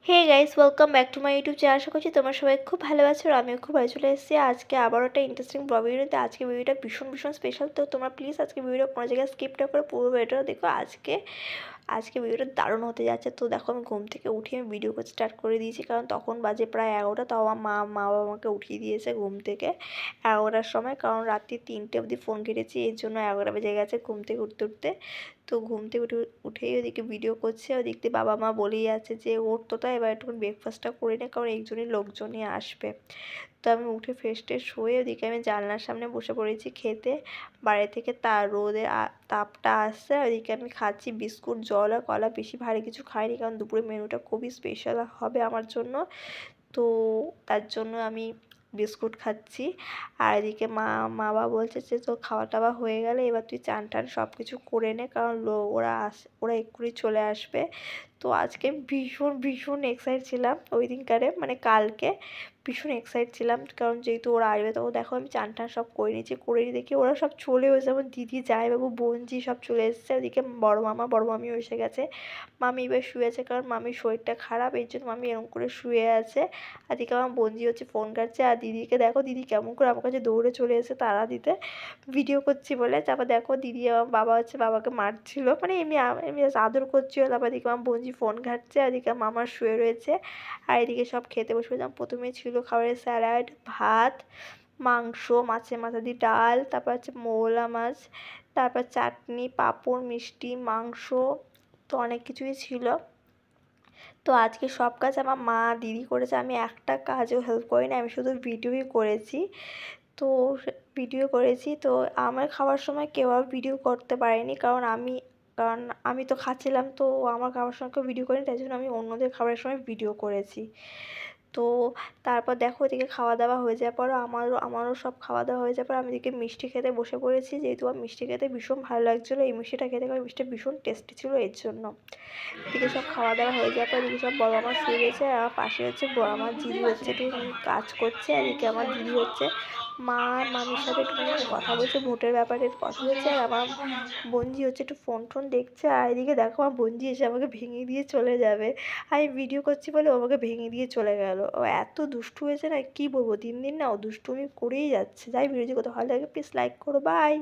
Hey guys, welcome back to my YouTube channel. আশা করছি তোমরা সবাই খুব ভালো আছো আর আমিও খুব ভালো চলে এসেছি আজকে আবারও একটা ইন্টারেস্টিং ব্লগ ভিডিওতে। আজকে ভিডিওটা ভীষণ ভীষণ স্পেশাল, তো তোমরা প্লিজ আজকে ভিডিওটা কোনো জায়গায় স্কিপ না করে পুরো ভিডিওটা দেখো। আজকে ভিডিওটা দারুণ হতে যাচ্ছে। তো দেখো, আমি ঘুম থেকে উঠে আমি ভিডিও করতে স্টার্ট করে দিয়েছি, কারণ তখন বাজে প্রায় 11টা। তাও আমার মা বাবা আমাকে উঠিয়ে দিয়েছে ঘুম থেকে 11টার সময়, কারণ রাত্রি 3টে অবধি ফোন ঘেটেছি, এর জন্য 11টা বেজে গেছে ঘুম থেকে উঠতে উঠতে। তো ঘুম থেকে উঠেই ওদিকে ভিডিও করছে, ওদিক দিয়ে বাবা মা বলেই আছে যে ওর তো তাই এবার একটু ব্রেকফাস্টটা করে নে, কারণ একজনই লোকজনই আসবে। তো আমি উঠে ফ্রেশ ট্রেশ হয়ে ওদিকে আমি জানলার সামনে বসে পড়েছি খেতে। বাইরে থেকে তার রোদের তাপটা আসছে, ওইদিকে আমি খাচ্ছি বিস্কুট, জল আর কলা। বেশি ভারী কিছু খাইনি, কারণ দুপুরের মেনুটা খুবই স্পেশাল হবে আমার জন্য। তো তার জন্য আমি বিস্কুট খাচ্ছি। আর এদিকে মা বাবা বলছে যে তোর খাওয়া টাওয়া হয়ে গেলে এবার তুই চান টান সব কিছু করে নে, কারণ ওরা এক্ষুনি চলে আসবে। তো আজকে ভীষণ ভীষণ এক্সাইট ছিলাম ওই দিনকারে, মানে কালকে ভীষণ এক্সাইট ছিলাম, কারণ যেহেতু ওরা আসবে। তো দেখো, আমি চান টান সব করে নিয়েছি, করে দেখি ওরা সব চলে এসেছে। আমার দিদি, জামাইবাবু, বোনঝি সব চলে এসেছে। ওদিকে বড় মামা বড় মামিও এসে গেছে। মামি এবার শুয়ে আছে, কারণ মামির শরীরটা খারাপ, এর জন্য মামি এরকম করে শুয়ে আছে। আর এদিকে আমার বোনঝি হচ্ছে ফোন কাটছে। আর দিদিকে দেখো, দিদি কেমন করে আমার কাছে দৌড়ে চলে এসে তাড়া দিতে, ভিডিও করছি বলে। তারপর দেখো দিদি, আমার বাবা হচ্ছে বাবাকে মারছিল, মানে এমনি এমনি আদর করছিল। তারপর এদিকে আমার বোনঝি ফোন ঘাটছে, আর এদিকে মামা শুয়ে রয়েছে। আর এদিকে সব খেতে বসে পড়লাম। প্রথমে ছিল খাবারে স্যালাড, ভাত, মাংস, মাছের মাথা দিয়ে ডাল, তারপর হচ্ছে মৌলা মাছ, তারপর চাটনি, পাঁপড়, মিষ্টি, মাংস, তো অনেক কিছুই ছিল। তো আজকে সব কাজ আমার মা দিদি করেছে, আমি একটা কাজও হেল্প করিনি, আমি শুধু ভিডিওই করেছি। তো ভিডিও করেছি, তো আমার খাওয়ার সময় কেউ আর ভিডিও করতে পারেনি, কারণ আমি তো খাচ্ছিলাম। তো আমার খাওয়ার সময় কেউ ভিডিও করেনি, তাই জন্য আমি অন্যদের খাবারের সময় ভিডিও করেছি। তো তারপর দেখো, ওদিকে খাওয়া দাওয়া হয়ে যাওয়ার পর আমারও সব খাওয়া দাওয়া হয়ে যাওয়ার পর আমি এদিকে মিষ্টি খেতে বসে পড়েছি, যেহেতু আমার মিষ্টি খেতে ভীষণ ভালো লাগছিলো। এই মিষ্টিটা খেতে, কারণ মিষ্টিটা ভীষণ টেস্টি ছিল, এর জন্য। এদিকে সব খাওয়া দাওয়া হয়ে যাওয়ার পর এদিকে সব বড় মামা শুয়ে গেছে, আর আমার পাশে হচ্ছে আমার দিদি হচ্ছে একটু কাজ করছে। এদিকে আমার দিদি হচ্ছে মা আর মামির সাথে একটুখানি কথা বলছে, ভোটের ব্যাপারে কথা বলছে। আর আমার বোনঝি হচ্ছে একটু ফোন টোন দেখছে। আর এদিকে দেখো, আমার বোনঝি এসে আমাকে ভেঙে দিয়ে চলে যাবে। আমি ভিডিও করছি বলে ও আমাকে ভেঙে দিয়ে চলে গেল। ও এত দুষ্টু হয়েছে না, কি বলবো, দিন দিন না ও দুষ্টুমি করেই যাচ্ছে। যাই, ভিডিও যদি কোথাও ভালো লাগে প্লিজ লাইক করো, বাই।